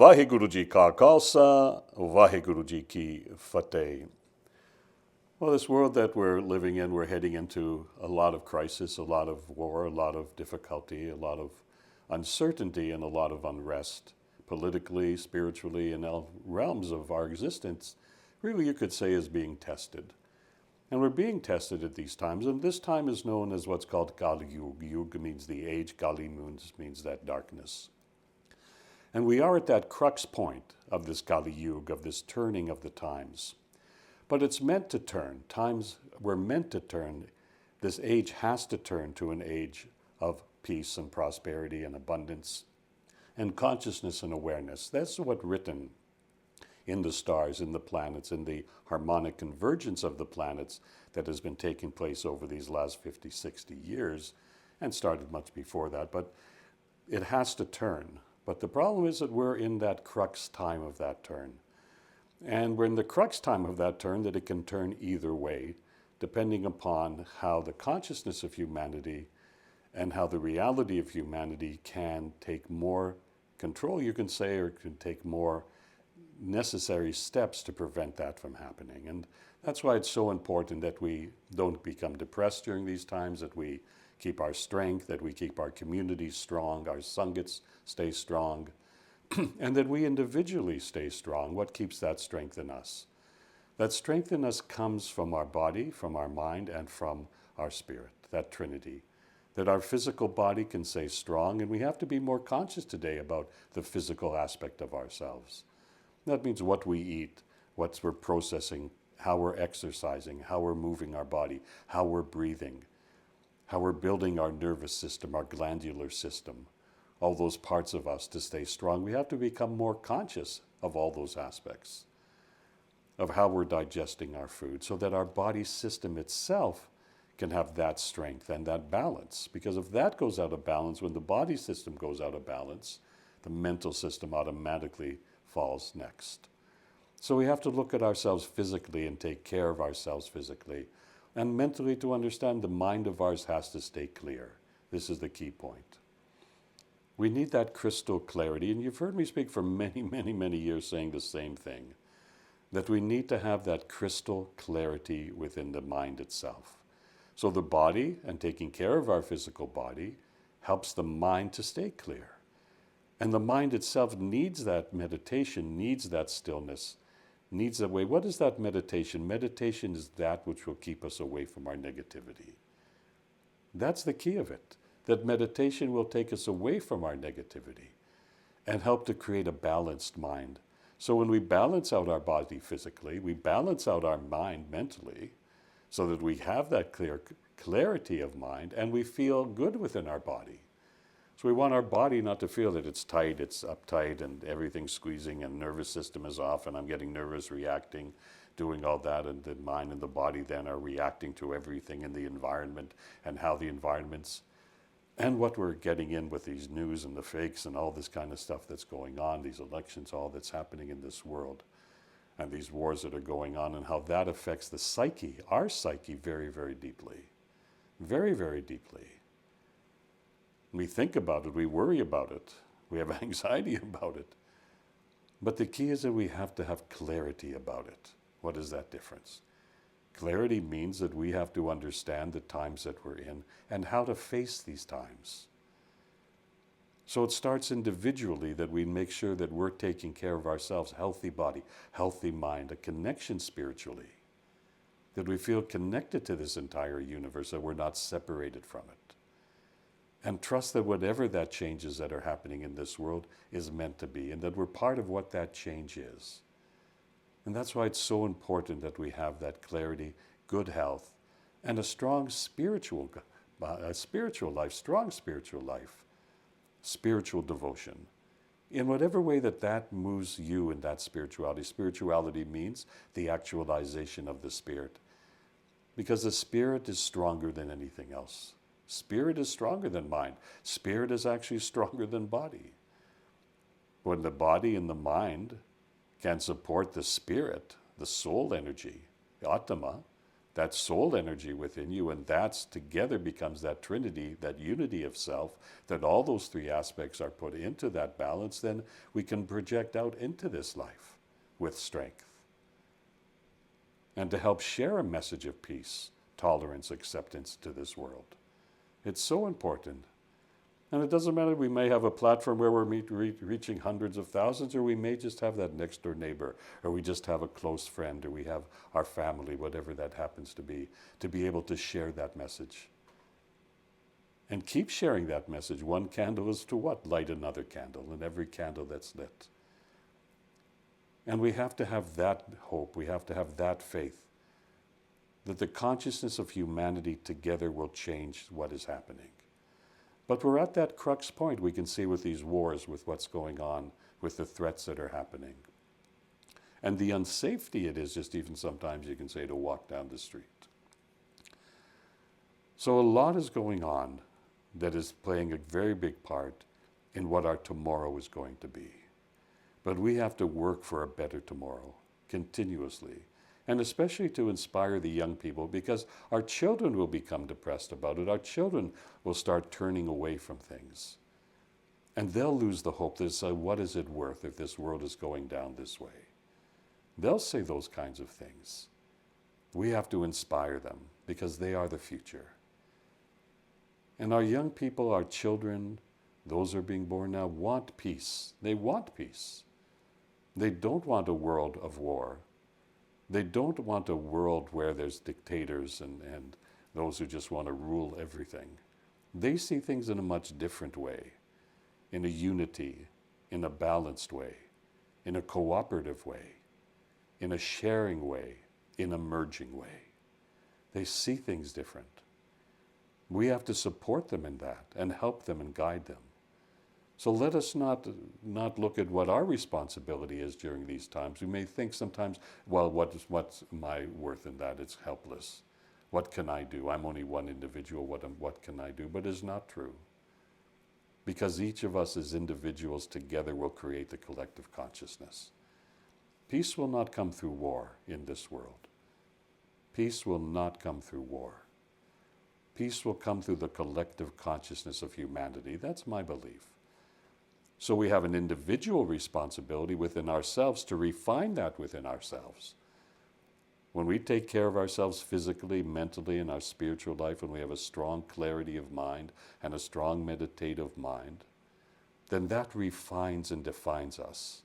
Vaheguru Ji Ka Khalsa, Vaheguru Ji Ki Fateh. Well, this world that we're living in, we're heading into a lot of crisis, a lot of war, a lot of difficulty, a lot of uncertainty, and a lot of unrest, politically, spiritually, in all realms of our existence. Really, you could say is being tested. And we're being tested at these times, and this time is known as what's called Kali Yuga. Yuga means the age, Kali means that darkness. And we are at that crux point of this Kali Yuga, of this turning of the times. But it's meant to turn. Times were meant to turn. This age has to turn to an age of peace and prosperity and abundance and consciousness and awareness. That's what's written in the stars, in the planets, in the harmonic convergence of the planets that has been taking place over these last 50, 60 years and started much before that. But it has to turn. But the problem is that we're in that crux time of that turn. And we're in the crux time of that turn that it can turn either way, depending upon how the consciousness of humanity and how the reality of humanity can take more control, you can say, or can take more necessary steps to prevent that from happening. And that's why it's so important that we don't become depressed during these times, that we keep our strength, that we keep our communities strong, our sanghats stay strong, and that we individually stay strong. What keeps that strength in us? That strength in us comes from our body, from our mind, and from our spirit, that trinity. That our physical body can stay strong, and we have to be more conscious today about the physical aspect of ourselves. That means what we eat, what we're processing, how we're exercising, how we're moving our body, how we're breathing, how we're building our nervous system, our glandular system, all those parts of us to stay strong. We have to become more conscious of all those aspects, of how we're digesting our food, so that our body system itself can have that strength and that balance. Because if that goes out of balance, when the body system goes out of balance, the mental system automatically falls next. So we have to look at ourselves physically and take care of ourselves physically. And mentally, to understand the mind of ours has to stay clear. This is the key point. We need that crystal clarity, and you've heard me speak for many, many, many years saying the same thing, that we need to have that crystal clarity within the mind itself. So the body, and taking care of our physical body, helps the mind to stay clear. And the mind itself needs that meditation, needs that stillness, needs that way. What is that meditation? Meditation is that which will keep us away from our negativity. That's the key of it, that meditation will take us away from our negativity and help to create a balanced mind. So when we balance out our body physically, we balance out our mind mentally, so that we have that clarity of mind and we feel good within our body. So we want our body not to feel that it's tight, it's uptight, and everything's squeezing, and nervous system is off, and I'm getting nervous, reacting, doing all that, and the mind and the body then are reacting to everything in the environment and how the environment's, and what we're getting in with these news and the fakes and all this kind of stuff that's going on, these elections, all that's happening in this world, and these wars that are going on, and how that affects the psyche, our psyche, very, very deeply. Very, very deeply. We think about it, we worry about it, we have anxiety about it. But the key is that we have to have clarity about it. What is that difference? Clarity means that we have to understand the times that we're in and how to face these times. So it starts individually, that we make sure that we're taking care of ourselves, healthy body, healthy mind, a connection spiritually, that we feel connected to this entire universe, that we're not separated from it. And trust that whatever that changes that are happening in this world is meant to be, and that we're part of what that change is. And that's why it's so important that we have that clarity, good health, and a strong spiritual life, strong spiritual life, spiritual devotion. In whatever way that moves you in that spirituality. Spirituality means the actualization of the spirit. Because the spirit is stronger than anything else. Spirit is stronger than mind. Spirit is actually stronger than body. When the body and the mind can support the spirit, the soul energy, the Atma, that soul energy within you, and that's together becomes that trinity, that unity of self, that all those three aspects are put into that balance, then we can project out into this life with strength. And to help share a message of peace, tolerance, acceptance to this world. It's so important. And it doesn't matter, we may have a platform where we're reaching hundreds of thousands, or we may just have that next door neighbor, or we just have a close friend, or we have our family, whatever that happens to be able to share that message. And keep sharing that message. One candle is to what? Light another candle, and every candle that's lit. And we have to have that hope, we have to have that faith, that the consciousness of humanity together will change what is happening. But we're at that crux point we can see with these wars, with what's going on, with the threats that are happening. And the unsafety it is, just even sometimes you can say, to walk down the street. So a lot is going on that is playing a very big part in what our tomorrow is going to be. But we have to work for a better tomorrow, continuously. And especially to inspire the young people, because our children will become depressed about it. Our children will start turning away from things. And they'll lose the hope. They'll say, what is it worth if this world is going down this way? They'll say those kinds of things. We have to inspire them, because they are the future. And our young people, our children, those who are being born now, want peace. They want peace. They don't want a world of war. They don't want a world where there's dictators and those who just want to rule everything. They see things in a much different way, in a unity, in a balanced way, in a cooperative way, in a sharing way, in a merging way. They see things different. We have to support them in that and help them and guide them. So let us not look at what our responsibility is during these times. We may think sometimes, well, what's my worth in that? It's helpless. What can I do? I'm only one individual. What can I do? But it's not true. Because each of us as individuals together will create the collective consciousness. Peace will not come through war in this world. Peace will not come through war. Peace will come through the collective consciousness of humanity. That's my belief. So we have an individual responsibility within ourselves to refine that within ourselves. When we take care of ourselves physically, mentally, in our spiritual life, when we have a strong clarity of mind and a strong meditative mind, then that refines and defines us.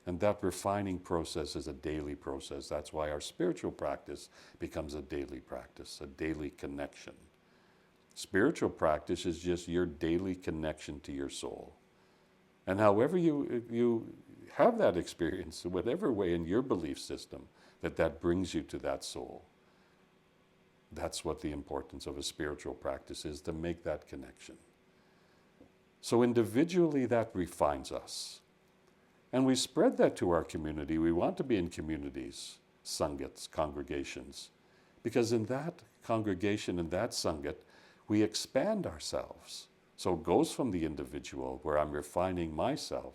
And that refining process is a daily process. That's why our spiritual practice becomes a daily practice, a daily connection. Spiritual practice is just your daily connection to your soul. And however you have that experience, in whatever way in your belief system, that brings you to that soul. That's what the importance of a spiritual practice is, to make that connection. So individually that refines us. And we spread that to our community. We want to be in communities, sanghats, congregations. Because in that congregation, in that sanghat, we expand ourselves. So it goes from the individual, where I'm refining myself,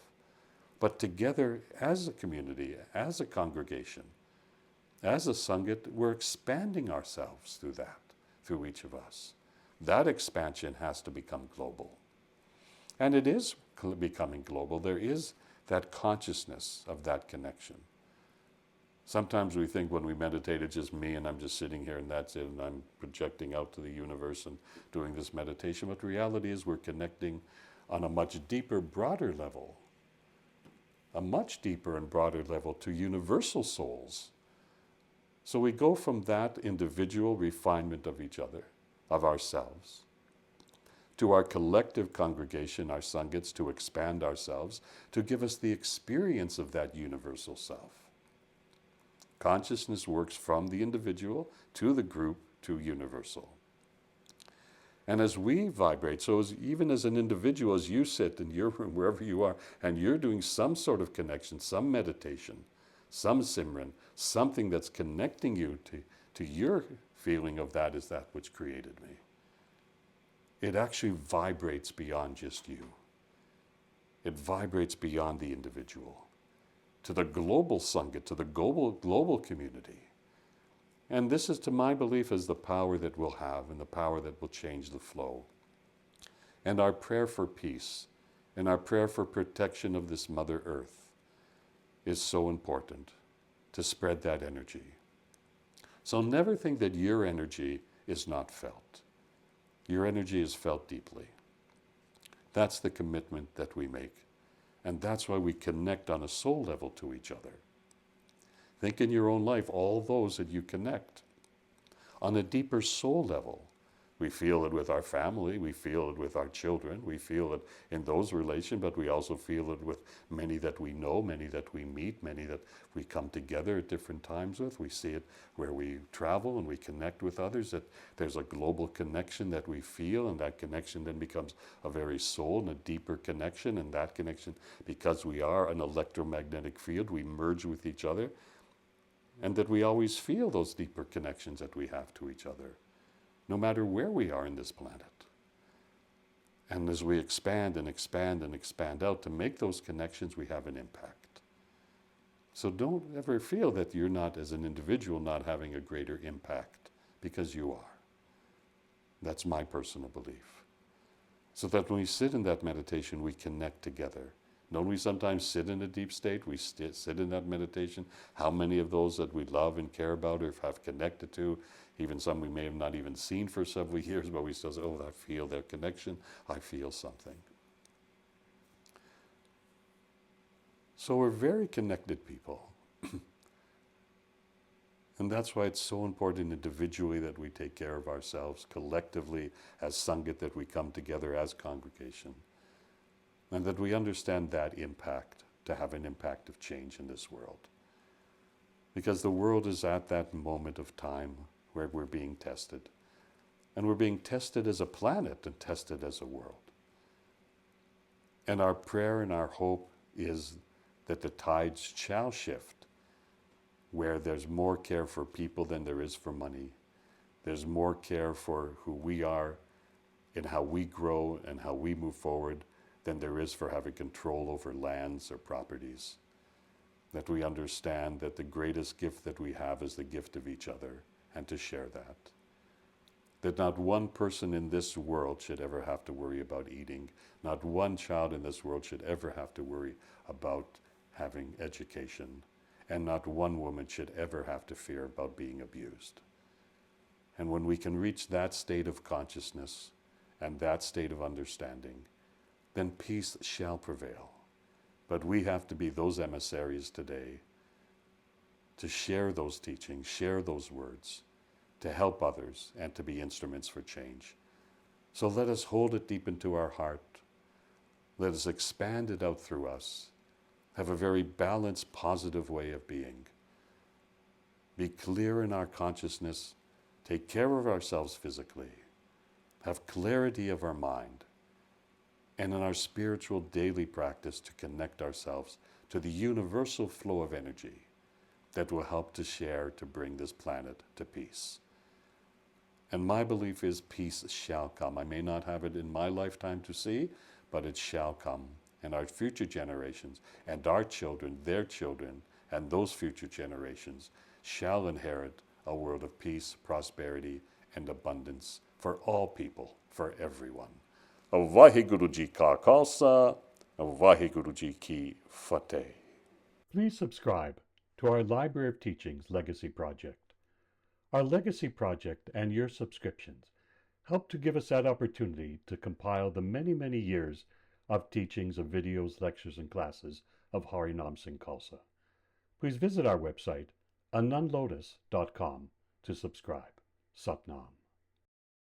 but together as a community, as a congregation, as a sanghat, we're expanding ourselves through that, through each of us. That expansion has to become global. And it is becoming global. There is that consciousness of that connection. Sometimes we think when we meditate, it's just me and I'm just sitting here and that's it, and I'm projecting out to the universe and doing this meditation. But the reality is we're connecting on a much deeper, broader level, a much deeper and broader level to universal souls. So we go from that individual refinement of each other, of ourselves, to our collective congregation, our sanghats, to expand ourselves, to give us the experience of that universal self. Consciousness works from the individual to the group to universal. And as we vibrate, so even as an individual, as you sit in your room, wherever you are, and you're doing some sort of connection, some meditation, some simran, something that's connecting you to your feeling of that is that which created me. It actually vibrates beyond just you. It vibrates beyond the individual, to the global sangha, to the global community. And this is, to my belief, is the power that we'll have and the power that will change the flow. And our prayer for peace and our prayer for protection of this Mother Earth is so important to spread that energy. So never think that your energy is not felt. Your energy is felt deeply. That's the commitment that we make. And that's why we connect on a soul level to each other. Think in your own life, all those that you connect. On a deeper soul level, we feel it with our family, we feel it with our children, we feel it in those relations, but we also feel it with many that we know, many that we meet, many that we come together at different times with. We see it where we travel and we connect with others, that there's a global connection that we feel, and that connection then becomes a very soul and a deeper connection, and that connection, because we are an electromagnetic field, we merge with each other, and that we always feel those deeper connections that we have to each other, no matter where we are in this planet. And as we expand and expand and expand out to make those connections, we have an impact. So don't ever feel that you're not, as an individual, not having a greater impact, because you are. That's my personal belief. So that when we sit in that meditation, we connect together. Don't we sometimes sit in a deep state? We sit in that meditation. How many of those that we love and care about or have connected to, even some we may have not even seen for several years, but we still say, oh, I feel their connection. I feel something. So we're very connected people. And that's why it's so important individually that we take care of ourselves, collectively as Sangha, that we come together as congregation. And that we understand that impact, to have an impact of change in this world. Because the world is at that moment of time where we're being tested. And we're being tested as a planet and tested as a world. And our prayer and our hope is that the tides shall shift, where there's more care for people than there is for money. There's more care for who we are and how we grow and how we move forward than there is for having control over lands or properties. That we understand that the greatest gift that we have is the gift of each other, and to share that. That not one person in this world should ever have to worry about eating. Not one child in this world should ever have to worry about having education. And not one woman should ever have to fear about being abused. And when we can reach that state of consciousness and that state of understanding, then peace shall prevail. But we have to be those emissaries today to share those teachings, share those words, to help others, and to be instruments for change. So let us hold it deep into our heart. Let us expand it out through us. Have a very balanced, positive way of being. Be clear in our consciousness. Take care of ourselves physically. Have clarity of our mind. And in our spiritual daily practice, to connect ourselves to the universal flow of energy that will help to share, to bring this planet to peace. And my belief is peace shall come. I may not have it in my lifetime to see, but it shall come. And our future generations, and our children, their children, and those future generations shall inherit a world of peace, prosperity, and abundance for all people, for everyone. Vaheguru Ji Ka Khalsa, Vaheguru Ji Ki Fateh. Please subscribe to our Library of Teachings Legacy Project. Our Legacy Project and your subscriptions help to give us that opportunity to compile the many, many years of teachings, of videos, lectures, and classes of Harinam Singh Khalsa. Please visit our website, anandlotus.com, to subscribe. Satnam.